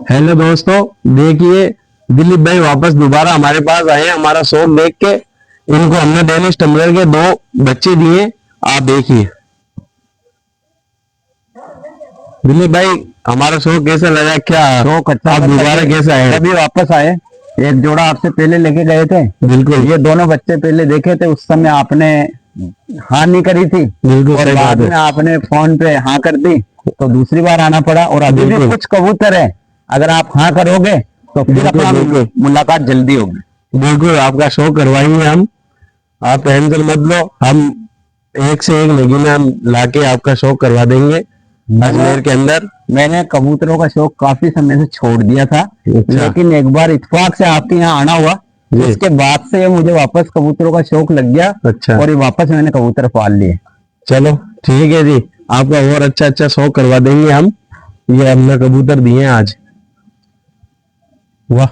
Hello दोस्तों, देखिए दिलीप भाई वापस दोबारा हमारे पास आए हैं। हमारा शौक देख के इनको हमने डेनिश टम्बलर के दो बच्चे दिए। आप देखिए दिलीप भाई, हमारा शौक कैसा लगा? क्या शौक अच्छा आप दोबारा कैसे आए? अभी वापस आए। एक जोड़ा आपसे पहले लेके गए थे। बिल्कुल ये दोनों बच्चे पहले देखे थे, उस समय आपने हाँ नहीं करी थी बिल्कुल और सही बात बाद है। में आपने फोन पे हाँ कर दी, तो दूसरी बार आना पड़ा। और अभी भी बिल्कुल कुछ कबूतर है, अगर आप हाँ करोगे तो फिर बिल्कुल अपना बिल्कुल मुलाकात जल्दी होगी। बिल्कुल आपका शौक करवाएंगे हम। आप टेंशन मत लो, हम एक से एक महीने हम लाके आपका शौक करवा देंगे मैंने अजमेर के अंदर। मैंने कबूतरों का शौक काफी समय से छोड़ दिया था, अच्छा लेकिन एक बार इत्तेफाक से आपके यहाँ आना हुआ, जी। उसके बाद से मुझे वापस कबूतरों का शौक लग गया अच्छा और ये वापस मैंने कबूतर पाल लिए। चलो ठीक है जी, आपका और अच्छा अच्छा शौक करवा देंगे हम। ये हमने कबूतर दिए हैं आज। वाह।